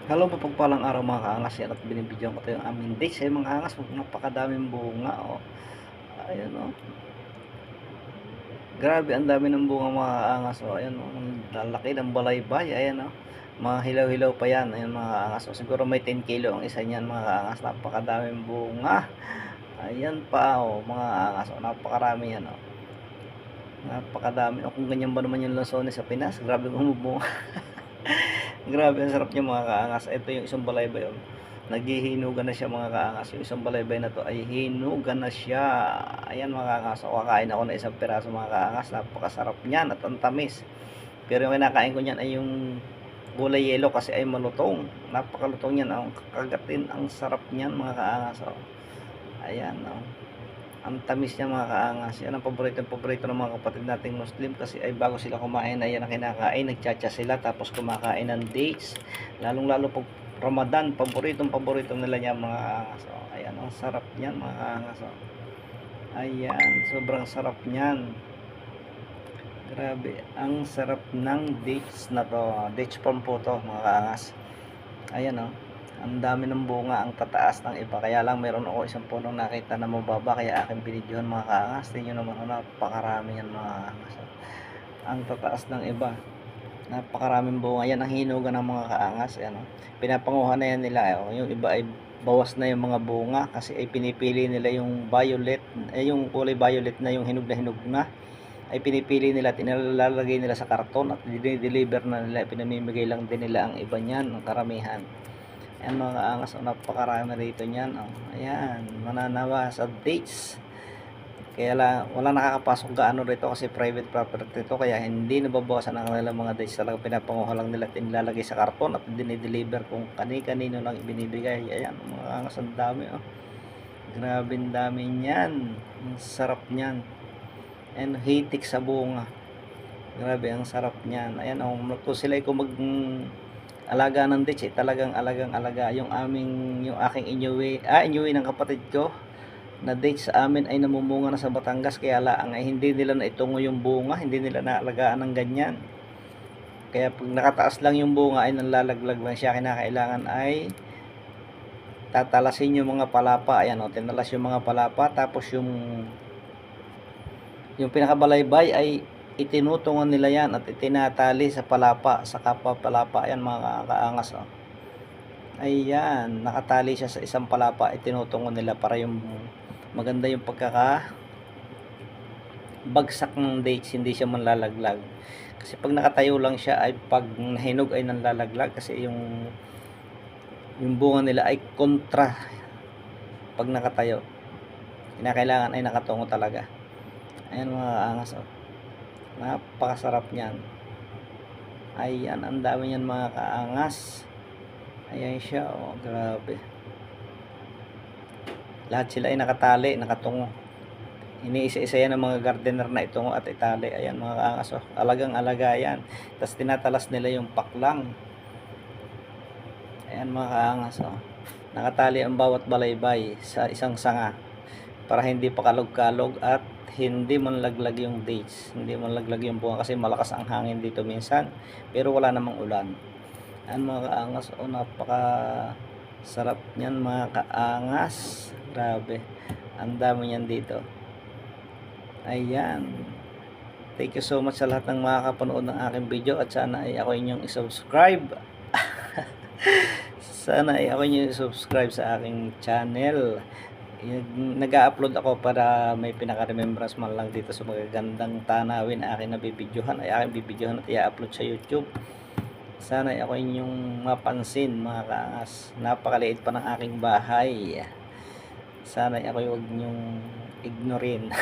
Hello, mapagpalang araw mga kaangas, yan at binibigyan ko tayo ng aming dates ay mga kaangas, napakadaming bunga oh. Ayun oh. Grabe, ang dami ng bunga mga kaangas oh. Ayun oh, ang lalaki ng balaybay, ayan oh. Mga hilaw-hilaw pa yan, ayun mga kaangas oh. Siguro may 10 kilo ang isa niyan mga kaangas, napakadaming bunga. Ayan pa oh, mga kaangas oh, napakarami yan oh. Napakadami oh, kung ganyan ba naman yung lansones sa Pinas, grabe bumubunga. Grabe, ang sarap niya mga kaangas. Ito yung isang balaybay oh. Naghihinugan na siya mga kaangas. Yung isang balaybay na to ay hinugan na siya. Ayan mga kaangas. O, kakain ako na isang piraso mga kaangas. Napakasarap niyan at ang tamis. Pero yung kinakain ko niyan ay yung gulay yelo kasi ay malutong. Napakalutong niyan. Ang kagatin, ang sarap niyan mga kaangas. O. Ayan o. Ang tamis niya mga kaangas. Yan ang paborito ng mga kapatid nating Muslim kasi ay bago sila kumain ay yan ang kinakain. Nagtsatsa sila tapos kumakain ng dates. Lalong lalo pag Ramadan, paborito nila niya mga kaangas. So, ayan, ang sarap niyan mga kaangas. So, ayan, sobrang sarap niyan. Grabe, ang sarap ng dates na to. Dates palm po to mga kaangas. Ayan o. Ang dami ng bunga, ang tataas ng iba. Kaya lang meron ako isang punong nakita na mababa kaya aking binidyohan mga kaangas. Tingnan nyo naman, napakarami yan mga kaangas. Ang tataas ng iba. Napakaraming bunga. Yan ang hinugan ng mga kaangas. Ayan, oh. Pinapanguha na yan nila. Oh. Yung iba ay bawas na yung mga bunga kasi ay pinipili nila yung violet, yung kulay violet na yung hinog na ay pinipili nila at inilalagay nila sa karton at dinideliver na nila. Pinamimigay lang din nila ang iba niyan, ang karamihan. Ayan mga kaangas. Oh, napakarami rito niyan. Oh. Ayan, mananawa sa dates. Kaya lang, wala nakakapasok gaano rito kasi private property ito kaya hindi nababawasan ang kanilang mga dates. Talagang pinapanguha lang nila at inilalagay sa karton at dinideliver kung kani-kanino lang ibinibigay. Ayan, mga angas, ang dami oh. Grabe, ang dami niyan. Ang sarap niyan. And hitik sa bunga. Grabe, ang sarap niyan. Ayan oh, kung sila kung mag alaga ng dates talagang alaga yung aking inyuwi ng kapatid ko na date sa amin ay namumunga na sa Batangas kaya lang ay hindi nila na itungo yung bunga, hindi nila naalagaan ng ganyan. Kaya pag nakataas lang yung bunga ay nanlalaglag lang siya, kinakailangan ay tatalasin yung mga palapa. Ayan o, tinalas yung mga palapa tapos yung pinakabalaybay ay itinutungan nila yan at itinatali sa palapa, sa kapwa palapa. Ayan mga kaangas o. Ayan, nakatali siya sa isang palapa, itinutungan nila para yung maganda yung bagsak ng dates, hindi siya manlalaglag. Kasi pag nakatayo lang siya ay pag nahinog ay nanlalaglag kasi yung bunga nila ay kontra pag nakatayo. Kinakailangan ay nakatungo talaga. Ayan mga angas oh. Napakasarap niyan. Ayan, ang dami niyan mga kaangas. Ayan siya oh, grabe. Lahat sila ay nakatali, nakatungo. Iniisa-isa yan ng mga gardener na itungo at itali. Ayan mga kaangas oh. Alagang-alaga yan. Tapos tinatalas nila yung paklang. Ayan mga kaangas oh. Nakatali ang bawat balaybay sa isang sanga para hindi pakalog-kalog at hindi manlaglag yung dates. Hindi manlaglag yung bunga kasi malakas ang hangin dito minsan. Pero wala namang ulan. Ayan mga kaangas oh. Napaka sarap niyan mga kaangas. Grabe. Ang dami niyan dito. Ayan. Thank you so much sa lahat ng makakapanood ng aking video at sana ay ako inyong i-subscribe. Sana ay ako inyong i-subscribe sa aking channel. Nag-a-upload ako para may pinaka-remembrance man lang dito sa magagandang tanawin na aking nabibidyohan ay aking bibidyohan at i-upload sa YouTube. Sana ay ako inyong mapansin mga kaangas. Napakaliit pa ng aking bahay. Sana ay ako huwag nyong ignorin.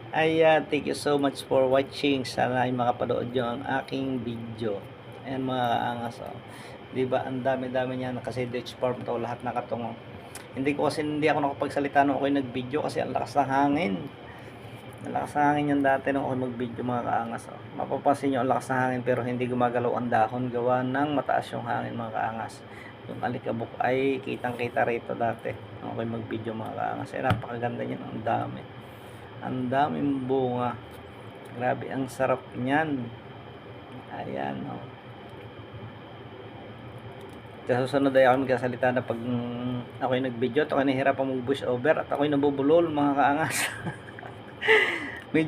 Ayan, thank you so much for watching. Sana ay makapanood nyo ang aking video. Ayan mga kaangas oh. Diba, ang dami-dami niyan kasi Dutch farm to, lahat nakatungo. Hindi ako nakapagsalita nung ako'y nag-video kasi ang lakas ng hangin. Ang lakas ng hangin yan dati nung ako'y mag-video mga kaangas oh. Mapapansin nyo ang lakas ng hangin pero hindi gumagalaw ang dahon gawa ng mataas yung hangin mga kaangas. Yung alikabok ay kitang-kita rito dati nung ako'y mag-video mga kaangas. Ay napakaganda niyan, ang dami. Ang daming bunga. Grabe, ang sarap niyan. Ayan oh. Sa susunod ay ako magsasalita na pag ako'y nag-video at ako'y nahihirapan mag voice over at ako'y nabubulol mga kaangas.